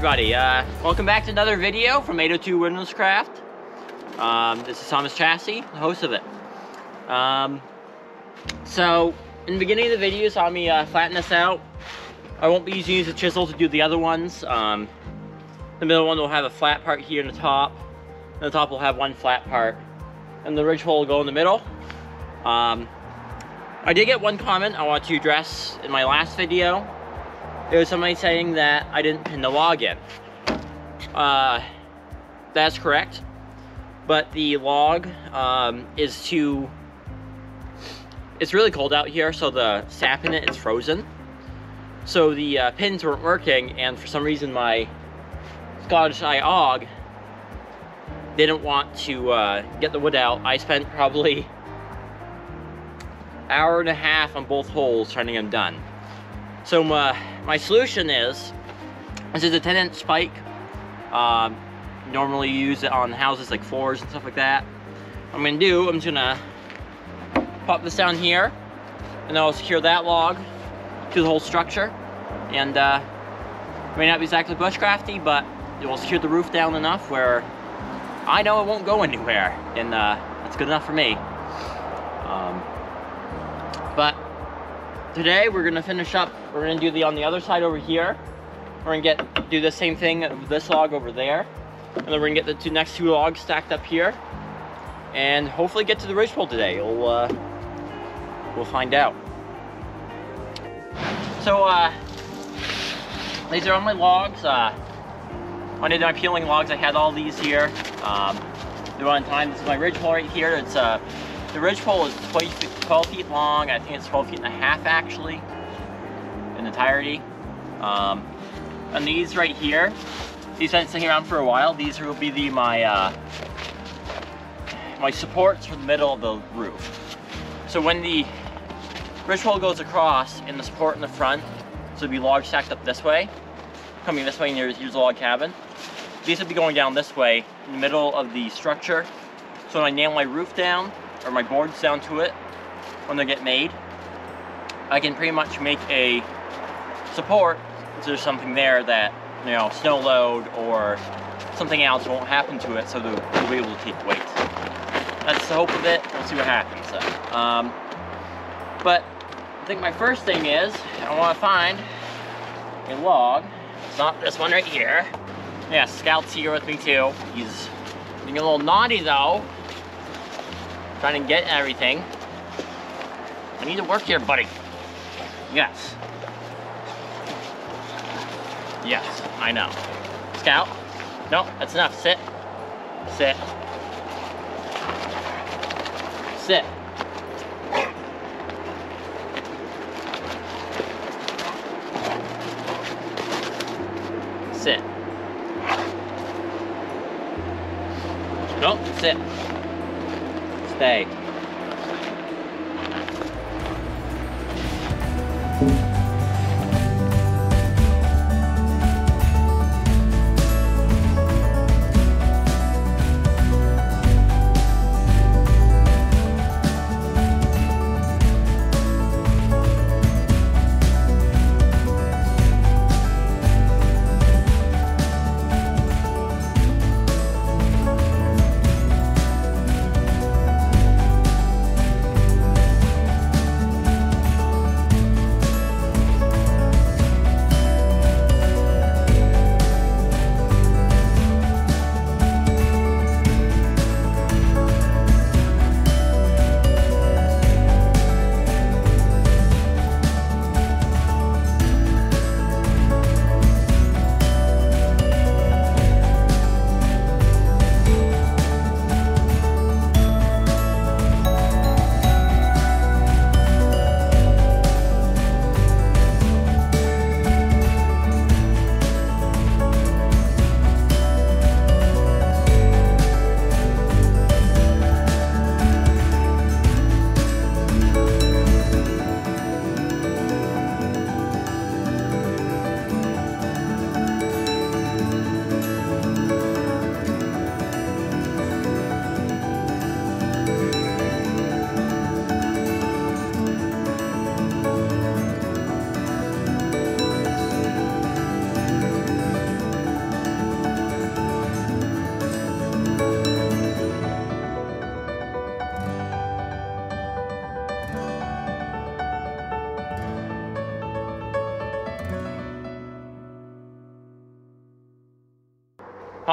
everybody, welcome back to another video from 802 Windlass Craft. This is Thomas Chassie, the host of it. So, in the beginning of the video, you saw me flatten this out. I won't be using the chisel to do the other ones. The middle one will have a flat part here in the top, and the top will have one flat part, and the ridge hole will go in the middle. I did get one comment I want to address in my last video. There was somebody saying that I didn't pin the log in. That's correct, but the log it's really cold out here, so the sap in it is frozen. So the pins weren't working, and for some reason my Scottish Eye Aug didn't want to get the wood out. I spent probably an hour and a half on both holes trying to get them done. So my solution is, this is a 10-inch spike. Normally use it on houses like floors and stuff like that. What I'm just gonna pop this down here, and then I'll secure that log to the whole structure. And it may not be exactly bushcrafty, but it will secure the roof down enough where I know it won't go anywhere, and that's good enough for me. But today we're gonna finish up. We're gonna do on the other side over here. We're gonna do the same thing with this log over there, and then we're gonna get the next two logs stacked up here, and hopefully get to the ridgepole today. We'll find out. So these are all my logs. When I did my peeling logs, I had all these here. They're on time. This is my ridgepole right here. It's the ridgepole is 12 feet long. I think it's 12 feet and a half actually, in entirety. And these right here, these have been sitting around for a while. These will be my supports for the middle of the roof. So when the ridgepole goes across and the support in the front, so it'll be logs stacked up this way, coming this way, and here's the log cabin. These will be going down this way in the middle of the structure. So when I nail my roof down, or my boards down to it, when they get made, I can pretty much make a support if there's something there that, you know, snow load or something else won't happen to it, so they'll be able to take weight. That's the hope of it. We'll see what happens. But I think my first thing is, I want to find a log. It's not this one right here. Yeah, Scout's here with me too. He's being a little naughty though, trying to get everything. I need to work here, buddy. Yes. Yes, I know. Scout. No, that's enough. Sit. Sit. Sit. Sit. No, sit. Stay.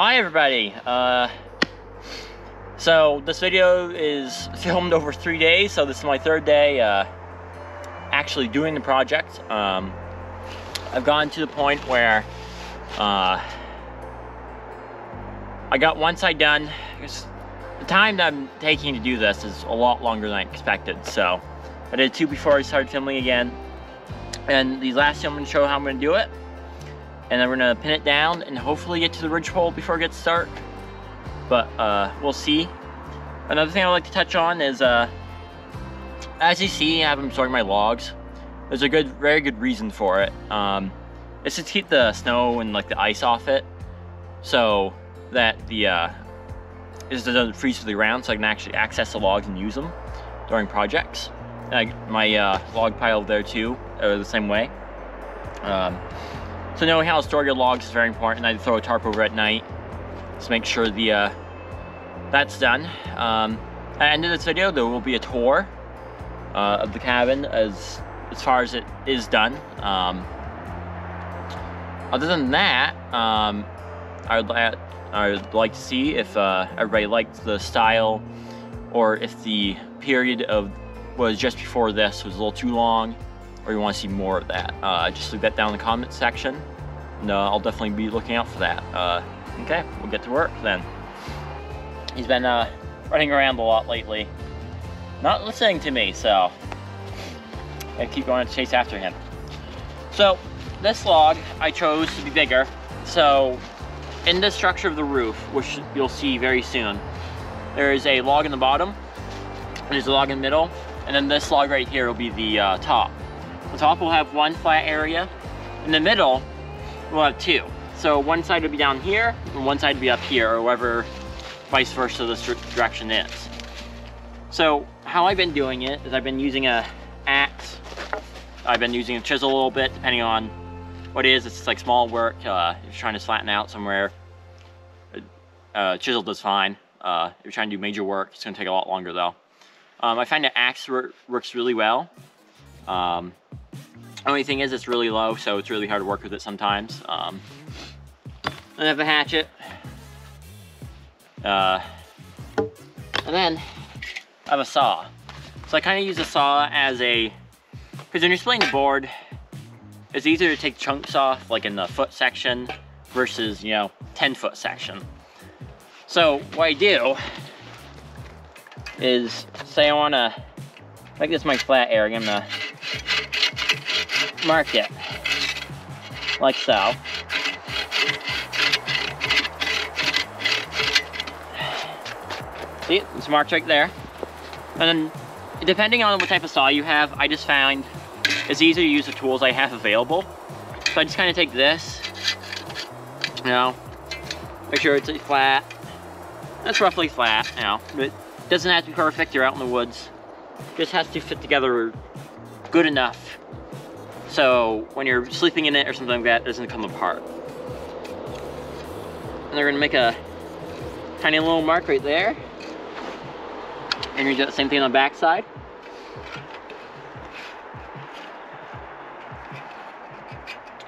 Hi everybody. So this video is filmed over 3 days, so this is my third day actually doing the project. I've gotten to the point where I got one side done. The time that I'm taking to do this is a lot longer than I expected, so I did 2 before I started filming again. And these last 2 I'm going to show how I'm going to do it. And then we're going to pin it down and hopefully get to the ridge pole before it gets dark. But we'll see. Another thing I'd like to touch on is, as you see, I have them storing my logs. There's a very good reason for it. It's to keep the snow and like the ice off it, so that it doesn't freeze to the ground, so I can actually access the logs and use them during projects. My log pile there too, the same way. So knowing how to store your logs is very important. I throw a tarp over at night to make sure that's done. At the end of this video, there will be a tour of the cabin as far as it is done. Other than that, I would like to see if everybody liked the style, or if the period was just before this was a little too long, or you want to see more of that. Just leave that down in the comment section, and I'll definitely be looking out for that. Okay, we'll get to work then. He's been running around a lot lately, not listening to me, so I keep going to chase after him. So this log I chose to be bigger. So in the structure of the roof, which you'll see very soon, there is a log in the bottom, and there's a log in the middle, and then this log right here will be the top. The top will have one flat area. In the middle, we'll have 2. So one side will be down here, and one side will be up here, or wherever vice versa this direction is. So how I've been doing it is I've been using a axe. I've been using a chisel a little bit, depending on what it is. It's like small work. If you're trying to flatten out somewhere, chisel does fine. If you're trying to do major work, it's going to take a lot longer though. I find that axe works really well. Only thing is it's really low, so it's really hard to work with it sometimes. I have a hatchet. And then I have a saw. So I kind of use a saw as because when you're splitting the board, it's easier to take chunks off, like in the foot section, versus, 10-foot section. So what I do is, say I want to make this my flat area, I'm going to mark it like so. See, it's marked right there. And then, depending on what type of saw you have, I just found it's easier to use the tools I have available. So I just kind of take this, make sure it's flat. That's roughly flat, but it doesn't have to be perfect. You're out in the woods. It just has to fit together good enough, so when you're sleeping in it or something like that, it doesn't come apart. And they're gonna make a tiny little mark right there. And you do the same thing on the back side.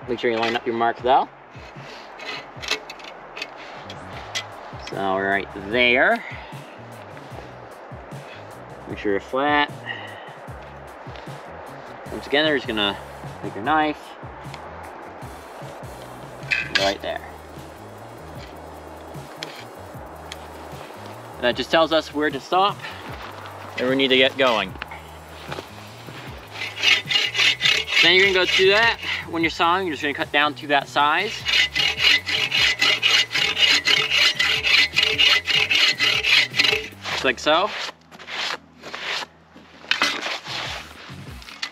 Make sure you line up your mark though. So right there. Make sure you're flat. Once again, you're just gonna take your knife. Right there. And that just tells us where to stop. And we need to get going. Then you're gonna go through that. When you're sawing, you're just gonna cut down to that size. Just like so.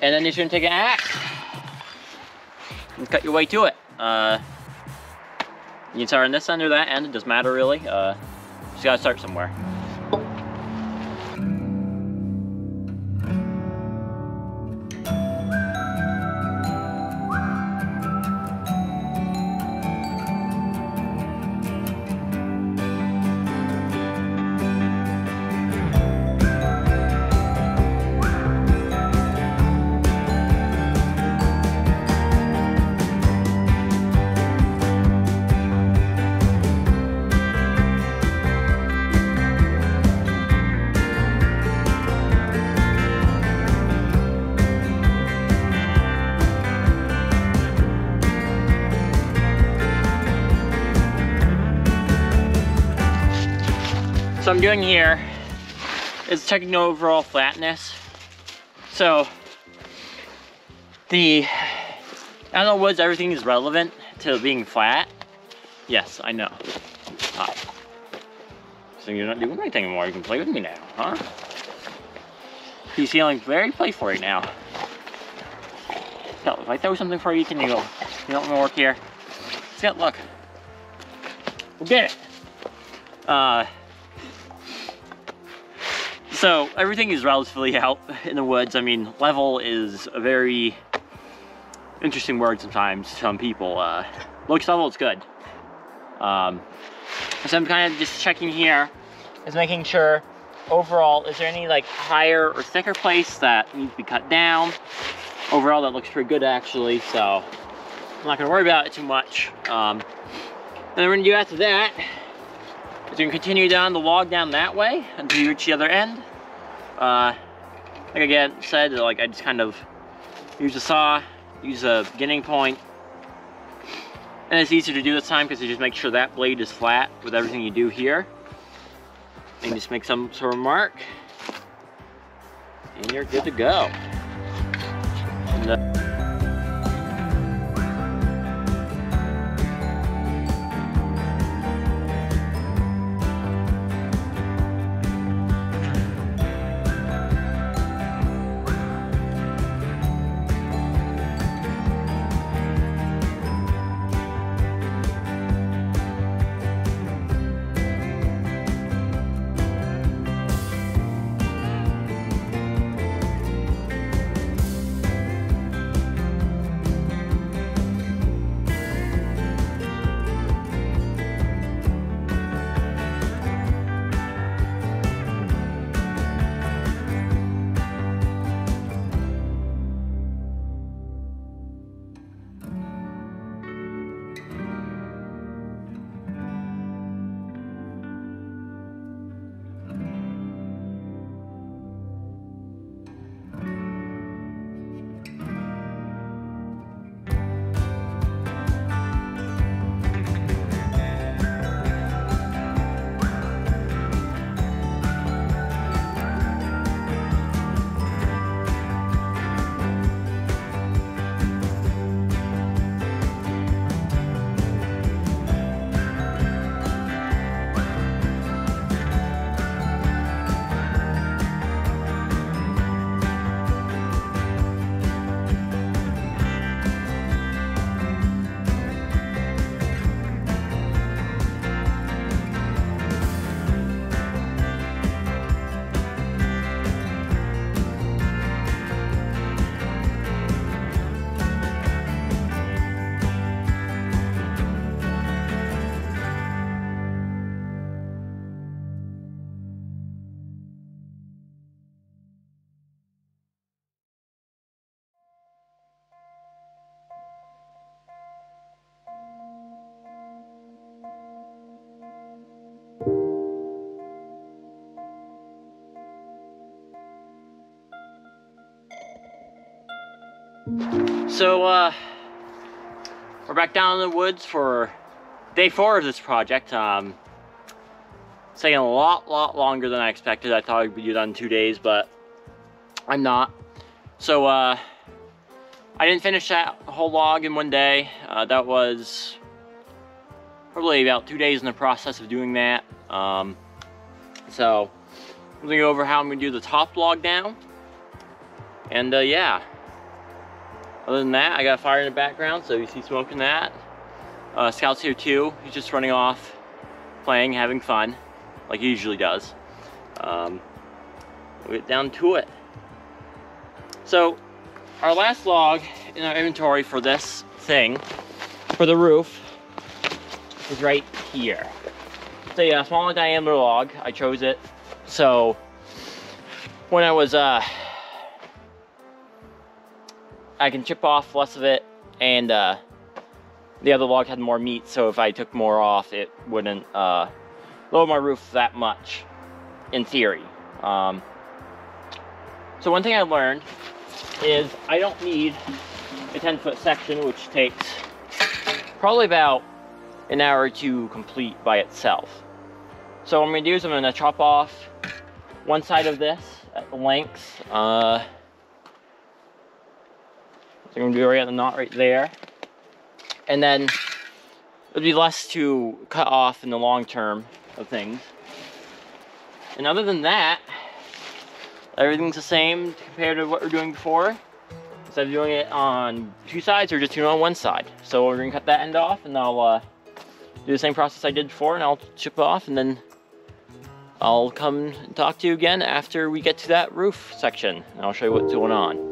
And then you're just gonna take an axe and cut your way to it. You can start on this end or that end, it doesn't matter really. Just gotta start somewhere. So I'm doing here is checking the overall flatness. So out of the woods, everything is relevant to being flat. Yes, I know. Hi. So you're not doing anything anymore. You can play with me now, huh? He's feeling very playful right now. So if I throw something for you, can you go? You don't want to work here? See, look. We'll get it. So everything is relatively out in the woods. I mean, level is a very interesting word sometimes to some people. Looks level is good. So I'm kind of just checking here, is making sure overall, is there any like higher or thicker place that needs to be cut down? Overall, that looks pretty good actually, so I'm not gonna worry about it too much. And then we're gonna do after that is we're gonna continue down the log down that way until you reach the other end. Like I said, like I just kind of use a saw, use a beginning point, and it's easier to do this time because you just make sure that blade is flat with everything you do here, and just make some sort of mark, and you're good to go. And, So, we're back down in the woods for day 4 of this project. It's taking a lot longer than I expected. I thought I'd be done in 2 days, but I'm not. So, I didn't finish that whole log in 1 day. That was probably about 2 days in the process of doing that. So, I'm gonna go over how I'm gonna do the top log down. And, yeah. Other than that, I got a fire in the background, so you see smoke in that. Scout's here too. He's just running off, playing, having fun, like he usually does. We'll get down to it. So, our last log in our inventory for this thing, for the roof, is right here. It's a smaller diameter log. I chose it. So, when I was, I can chip off less of it, and the other log had more meat, so if I took more off, it wouldn't lower my roof that much, in theory. So one thing I learned is I don't need a 10-foot section, which takes probably about an hour to complete by itself. So what I'm gonna do is I'm gonna chop off one side of this at the length. So I'm gonna do right at the knot right there. And then it'll be less to cut off in the long term of things. And other than that, everything's the same compared to what we're doing before. Instead of doing it on two sides, we're just doing it on one side. So we're gonna cut that end off, and I'll do the same process I did before, and I'll chip it off, and then I'll come and talk to you again after we get to that roof section, and I'll show you what's going on.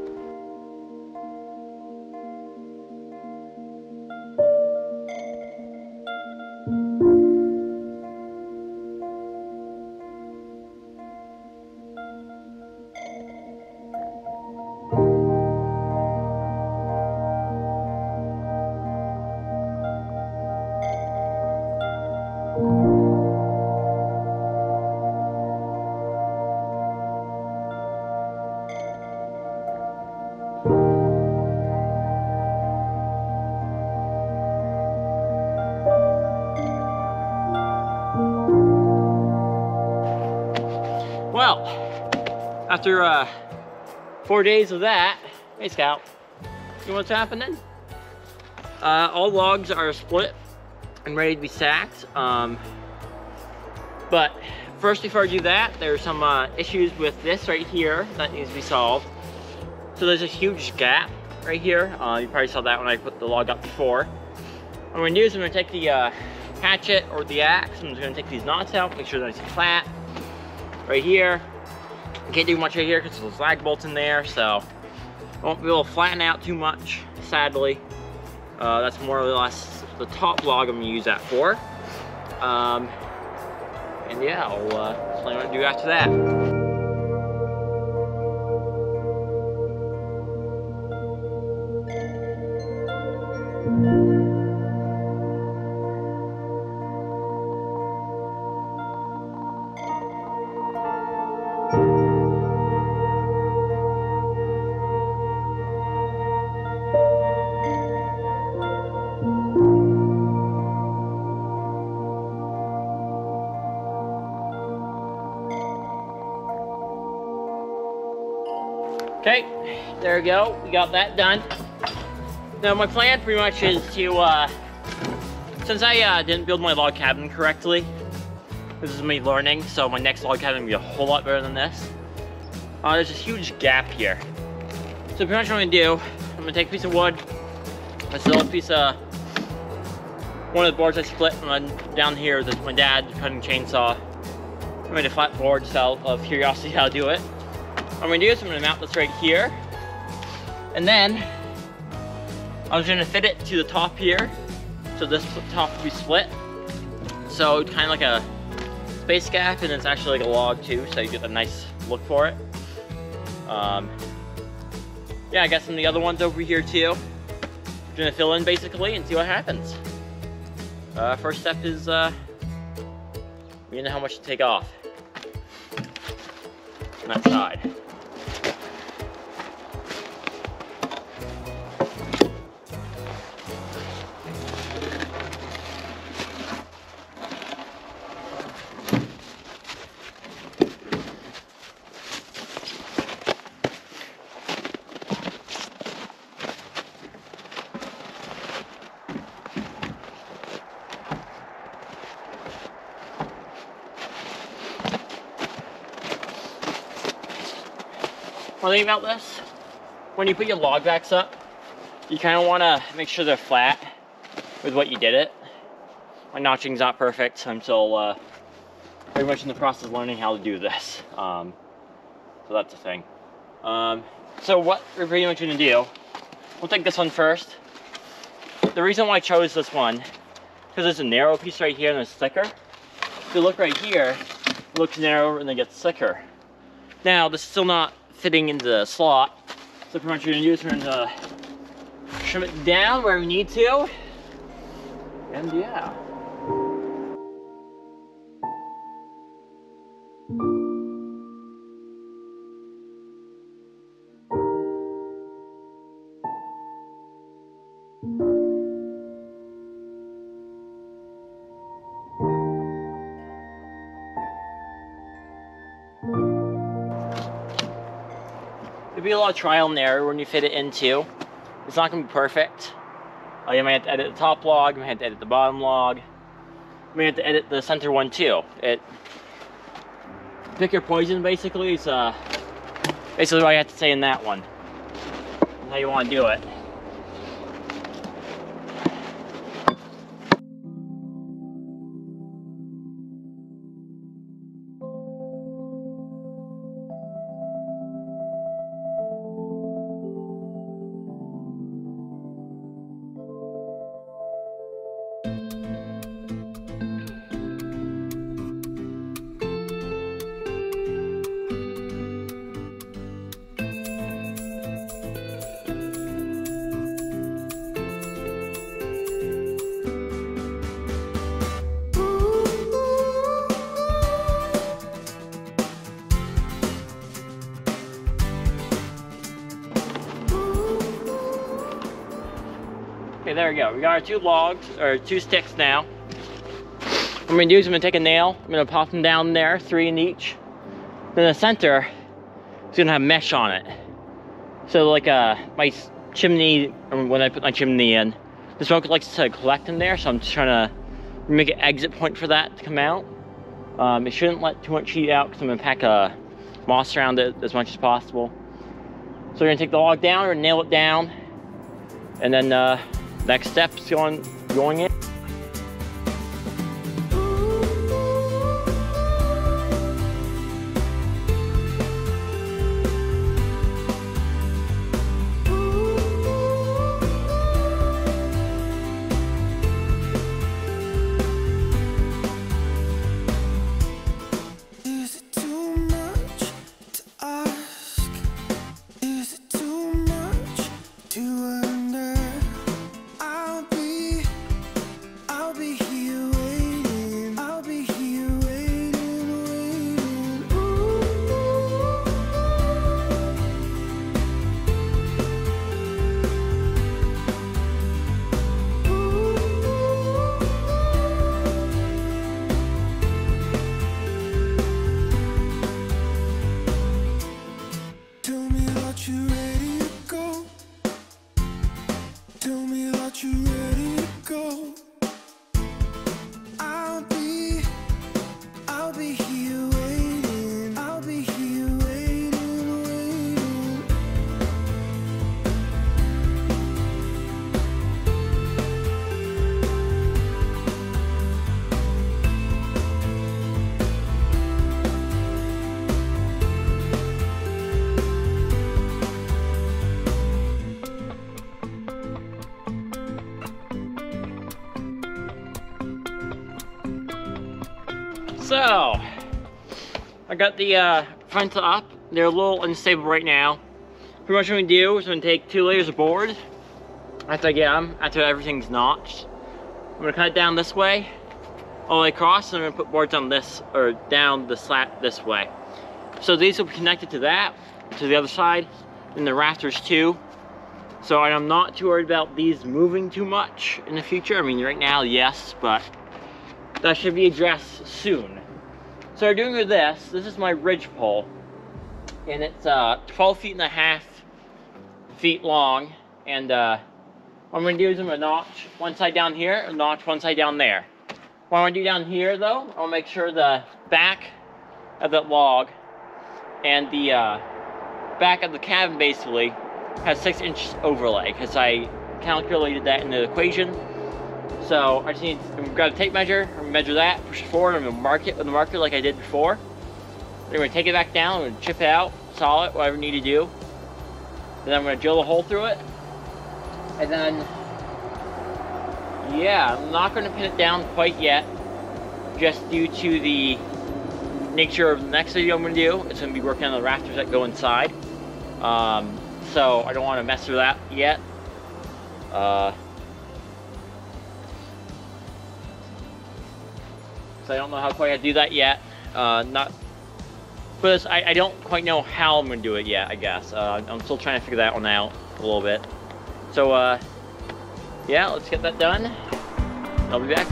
Well, after 4 days of that, hey Scout, you know what's happening? All logs are split and ready to be stacked. But first, before I do that, there's some issues with this right here that needs to be solved. So there's a huge gap right here. You probably saw that when I put the log up before. What I'm gonna do is I'm gonna take the hatchet or the axe. I'm just gonna take these knots out, make sure they're nice and flat. Right here, I can't do much right here because there's lag bolts in there, so I won't be able to flatten out too much, sadly. That's more or less the top log I'm gonna use that for. And yeah, I'll explain what I do after that. Okay, there we go. We got that done. Now my plan pretty much is to, since I didn't build my log cabin correctly, this is me learning, so my next log cabin will be a whole lot better than this. There's this huge gap here. So pretty much what I'm gonna do, I'm gonna take a piece of wood, I still have a piece of, one of the boards I split down here that my dad cutting chainsaw. I made a flat board just out of curiosity how to do it. What I'm gonna do is I'm gonna mount this right here, and then I'm just gonna fit it to the top here, so this top will be split. So kind of like a space gap, and it's actually like a log too, so you get a nice look for it. Yeah, I got some of the other ones over here too. I'm gonna fill in basically and see what happens. First step is we know how much to take off on that side. One thing about this, when you put your log backs up, you kind of want to make sure they're flat with what you did it. My notching's not perfect. I'm still very much in the process of learning how to do this. So that's the thing. So what we're pretty much going to do, we'll take this one first. The reason why I chose this one, because there's a narrow piece right here and it's thicker. If you look right here, it looks narrower and then gets thicker. Now, this is still not fitting into the slot, so pretty much what you're gonna do is we're gonna trim it down where we need to, and yeah. There'll be a lot of trial and error when you fit it into. It's not gonna be perfect. You might have to edit the top log, you might have to edit the bottom log. You might have to edit the center one too. Pick your poison basically. It's basically what I have to say in that one. How you want to do it. Okay, there we go. We got our 2 logs, or 2 sticks now. What I'm gonna do is I'm gonna take a nail, I'm gonna pop them down there, 3 in each. Then the center is gonna have mesh on it. So like my chimney, when I put my chimney in, the smoke likes to collect in there, so I'm just trying to make an exit point for that to come out. It shouldn't let too much heat out because I'm gonna pack moss around it as much as possible. So we're gonna take the log down, we're gonna nail it down, and then next step's going in. So, I got the fronts up. They're a little unstable right now. Pretty much what I'm gonna do is I'm gonna take 2 layers of board after I get them, after everything's notched. I'm gonna cut it down this way, all the way across, and I'm gonna put boards on this, or down the slat this way. So these will be connected to that, to the other side, and the rafters too. So I'm not too worried about these moving too much in the future. I mean, right now, yes, but that should be addressed soon. So we're doing with this is my ridge pole, and it's 12.5 feet long, and what I'm gonna do is I'm gonna notch one side down here and notch one side down there. What I wanna do down here though, I'll make sure the back of that log and the back of the cabin basically has 6 inches overlay, because I calculated that in the equation. So I just need to grab a tape measure, I'm gonna measure that, push it forward, I'm gonna mark it with a marker like I did before. Then I'm gonna take it back down, I'm gonna chip it out, saw it, whatever I need to do. Then I'm gonna drill a hole through it. And then, yeah, I'm not gonna pin it down quite yet, just due to the nature of the next video I'm gonna do. It's gonna be working on the rafters that go inside. So I don't wanna mess with that yet. So I don't know how quite I do that yet. But I don't quite know how I'm gonna do it yet, I guess. I'm still trying to figure that one out a little bit. So yeah, let's get that done. I'll be back.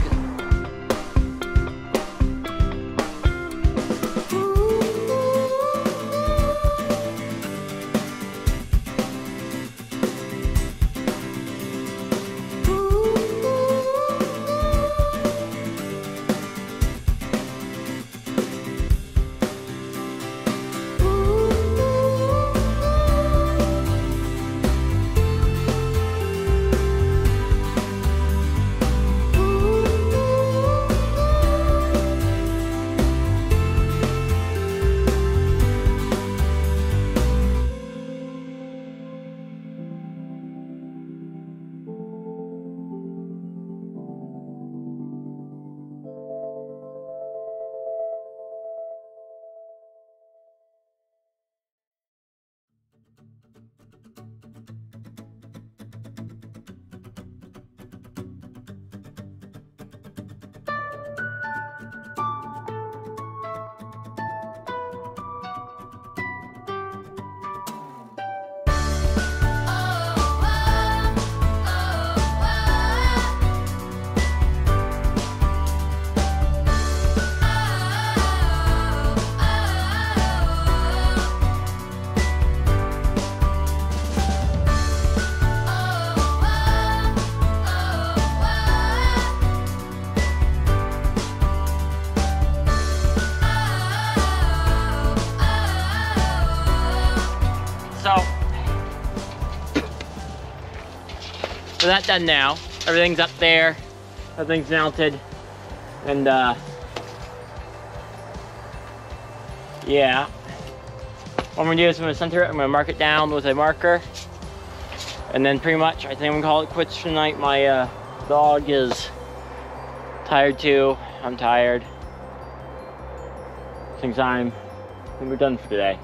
we're not done now. Everything's up there. Everything's mounted. And yeah. What I'm gonna do is I'm gonna center it, I'm gonna mark it down with a marker. And then pretty much, I think I'm gonna call it quits for tonight. My dog is tired too. I'm tired. I think we're done for today.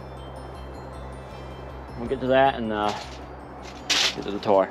We'll get to that and get to the tour.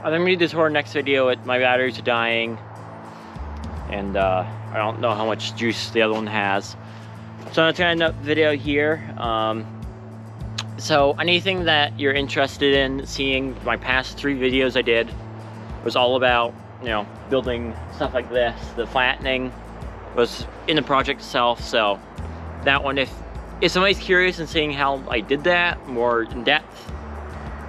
I'm gonna do the tour next video. My batteries are dying, and I don't know how much juice the other one has. So I'm gonna end up the video here. So anything that you're interested in seeing, my past 3 videos I did was all about, you know, building stuff like this. The flattening was in the project itself. So that one, if somebody's curious in seeing how I did that more in depth,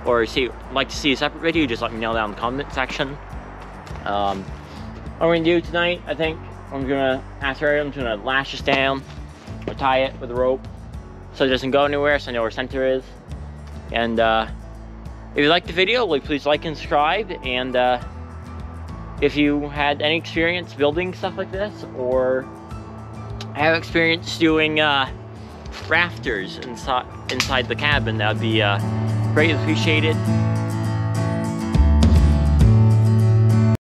or like to see a separate video, just let me know down in the comment section. What I'm gonna do tonight, I think, I'm gonna lash this down, or tie it with a rope, so it doesn't go anywhere, so I know where center is. And if you liked the video, please like and subscribe. And if you had any experience building stuff like this, or have experience doing rafters inside the cabin, that would be greatly appreciated.